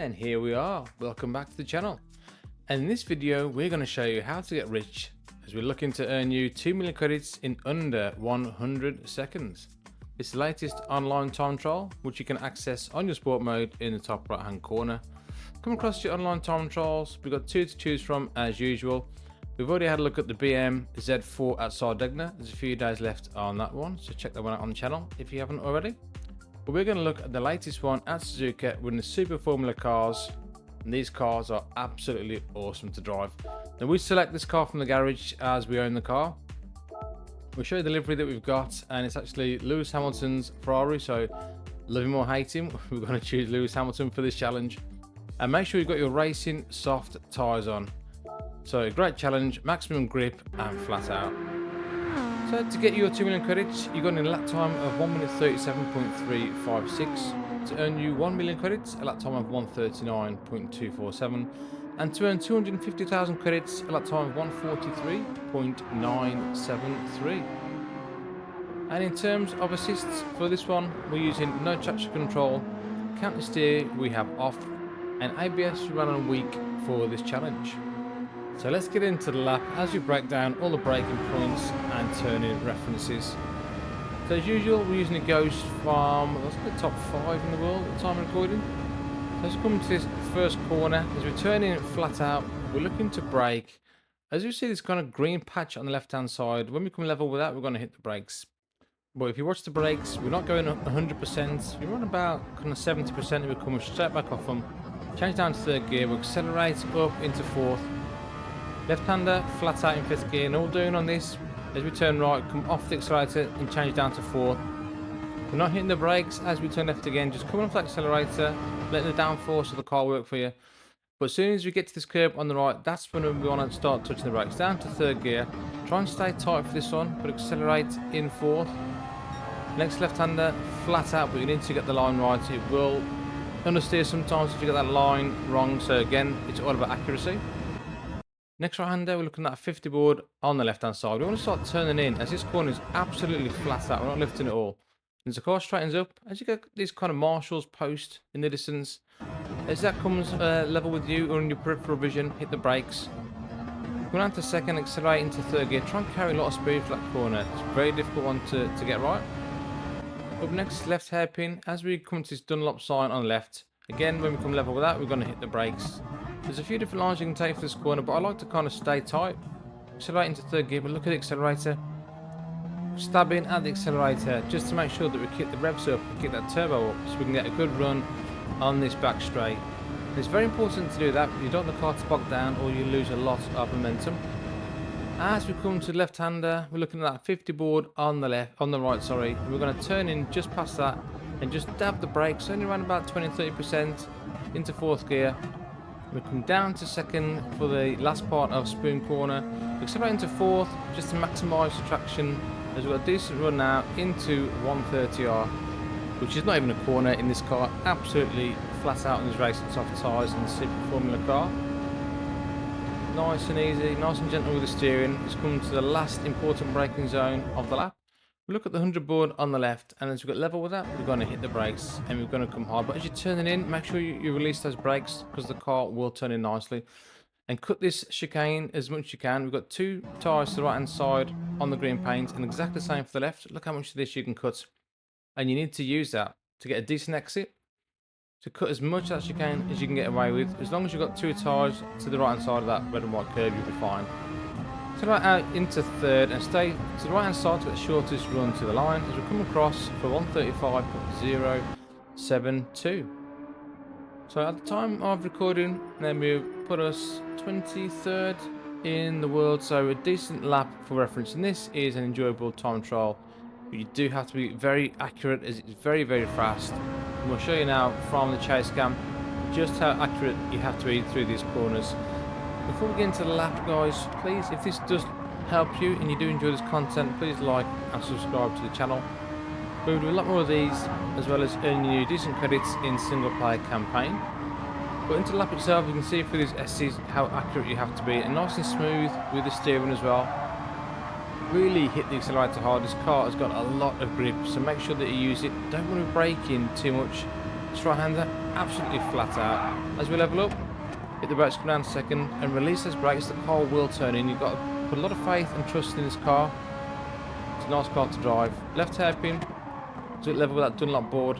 And here we are, welcome back to the channel. And in this video we're going to show you how to get rich as we're looking to earn you 2 million credits in under 100 seconds. It's the latest online time trial which you can access on your sport mode in the top right hand corner. Come across your online time trials, we've got two to choose from as usual. We've already had a look at the BM Z4 at Sardinia. There's a few days left on that one, so check that one out on the channel if you haven't already. But we're going to look at the latest one at Suzuka with the Super Formula cars, and these cars are absolutely awesome to drive. Now we select this car from the garage as we own the car. We'll show you the livery that we've got, and it's actually Lewis Hamilton's Ferrari, so love him or hate him, we're going to choose Lewis Hamilton for this challenge. And make sure you've got your racing soft tyres on. So a great challenge, maximum grip and flat out. So to get your 2 million credits, you've got a lap time of 1 minute 37.356. To earn you 1 million credits, a lap time of 139.247. And to earn 250,000 credits, a lap time of 143.973. And in terms of assists for this one, we're using no traction control, counter steer we have off, and ABS run on weak for this challenge. So let's get into the lap as we break down all the braking points and turning references. So as usual, we're using a Ghost from the top 5 in the world at the time of recording. So as we come to this first corner, as we're turning flat out, we're looking to brake. As you see this kind of green patch on the left hand side, when we come level with that, we're going to hit the brakes. But if you watch the brakes, we're not going 100%, we're on about kind of 70%, and we're coming straight back off them. Change down to third gear, we'll accelerate up into fourth. Left-hander, flat out in fifth gear, and all we're doing on this, as we turn right, come off the accelerator and change down to fourth. We're not hitting the brakes as we turn left again, just coming off the accelerator, letting the downforce of the car work for you. But as soon as we get to this curb on the right, that's when we want to start touching the brakes. Down to third gear, try and stay tight for this one, but accelerate in fourth. Next left-hander, flat out, but you need to get the line right. It will understeer sometimes if you get that line wrong, so again, it's all about accuracy. Next right-hander, we're looking at a 50 board on the left-hand side. We want to start turning in as this corner is absolutely flat out. We're not lifting at all. As the car straightens up, as you get these kind of marshals post in the distance, as that comes level with you or in your peripheral vision, hit the brakes. Going down to second, accelerate into third gear. Try and carry a lot of speed for that corner. It's a very difficult one to get right. Up next, left hairpin. As we come to this Dunlop sign on the left, again, when we come level with that, we're going to hit the brakes. There's a few different lines you can take for this corner, but I like to kind of stay tight. Accelerate into third gear, but look at the accelerator. Stabbing at the accelerator just to make sure that we keep the revs up, keep that turbo up, so we can get a good run on this back straight. And it's very important to do that. You don't want the car to bog down or you lose a lot of momentum. As we come to the left-hander, we're looking at that 50 board on the right. We're going to turn in just past that and just dab the brakes, only around about 20-30% into fourth gear. We come down to second for the last part of spoon corner. We accelerate into fourth just to maximise the traction as we've got a decent run now into 130R, which is not even a corner in this car. Absolutely flat out in these racing soft tyres and the Super Formula car. Nice and easy, nice and gentle with the steering. It's come to the last important braking zone of the lap. We look at the 100 board on the left, and as we get level with that, we're going to hit the brakes and we're going to come hard. But as you're turning in, make sure you release those brakes because the car will turn in nicely. And cut this chicane as much as you can. We've got two tyres to the right hand side on the green paint and exactly the same for the left. Look how much of this you can cut. And you need to use that to get a decent exit. So cut as much as you can get away with. As long as you've got two tyres to the right hand side of that red and white curve, you'll be fine. So right out into third and stay to the right hand side to get the shortest run to the line as we come across for 135.072. So at the time of recording, then we put us 23rd in the world, so a decent lap for reference. And this is an enjoyable time trial, but you do have to be very accurate as it's very, very fast. And we'll show you now from the chase cam just how accurate you have to be through these corners. Before we get into the lap, guys, please, if this does help you and you do enjoy this content, please like and subscribe to the channel. We'll do a lot more of these, as well as earning you decent credits in single player campaign. But into the lap itself, you can see through these S's how accurate you have to be, and nice and smooth with the steering as well. Really hit the accelerator hard. This car has got a lot of grip, so make sure that you use it. Don't want to brake in too much, This right-hander, absolutely flat out. As we level up, hit the brakes, come down a second, and release those brakes, the car will turn in. You've got to put a lot of faith and trust in this car. It's a nice car to drive. Left hairpin, so it level with that Dunlop board.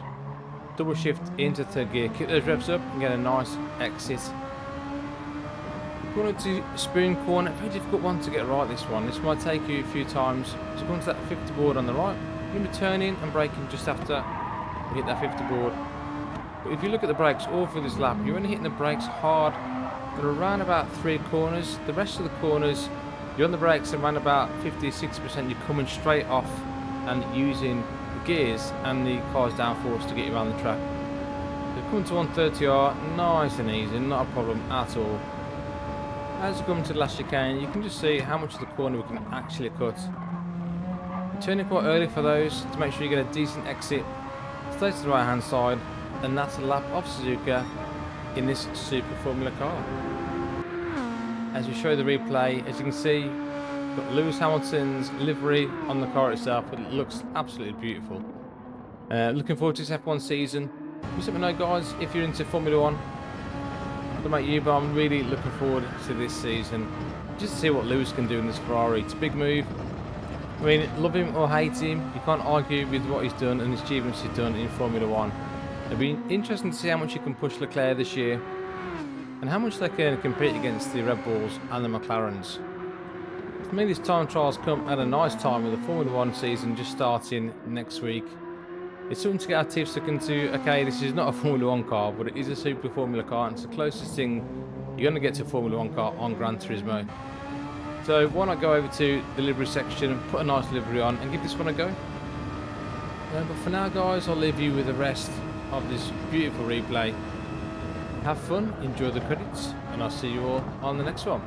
Double shift into third gear, keep those revs up and get a nice exit. Going to spoon corner, very difficult one to get right, this one. This might take you a few times. So going to that 50 board on the right, you're going to be turning and braking just after you hit that 50 board. But if you look at the brakes all through this lap, you're only hitting the brakes hard at around about 3 corners. The rest of the corners, you're on the brakes around about 50-60%. You're coming straight off and using the gears and the car's downforce to get you around the track. So coming to 130R, nice and easy, not a problem at all. As you come to the last chicane, you can just see how much of the corner we can actually cut. You're turning quite early for those to make sure you get a decent exit. Stay to the right hand side, and that's a lap of Suzuka in this Super Formula car. As we show the replay, as you can see, we've got Lewis Hamilton's livery on the car itself, but it looks absolutely beautiful. Looking forward to this F1 season. Just let me know, guys, if you're into Formula 1. I don't know about you, but I'm really looking forward to this season. Just to see what Lewis can do in this Ferrari. It's a big move. I mean, love him or hate him, you can't argue with what he's done and his achievements he's done in Formula 1. It'll be interesting to see how much he can push Leclerc this year and how much they can compete against the Red Bulls and the McLarens. For me, this time trial's come at a nice time with the Formula 1 season just starting next week. It's something to get our teeth stuck into. Okay, this is not a Formula 1 car, but it is a Super Formula car, and it's the closest thing you're going to get to a Formula 1 car on Gran Turismo. So why not go over to the livery section and put a nice livery on and give this one a go. But for now, guys, I'll leave you with the rest of this beautiful replay. Have fun, enjoy the credits, and I'll see you all on the next one.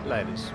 Ladies.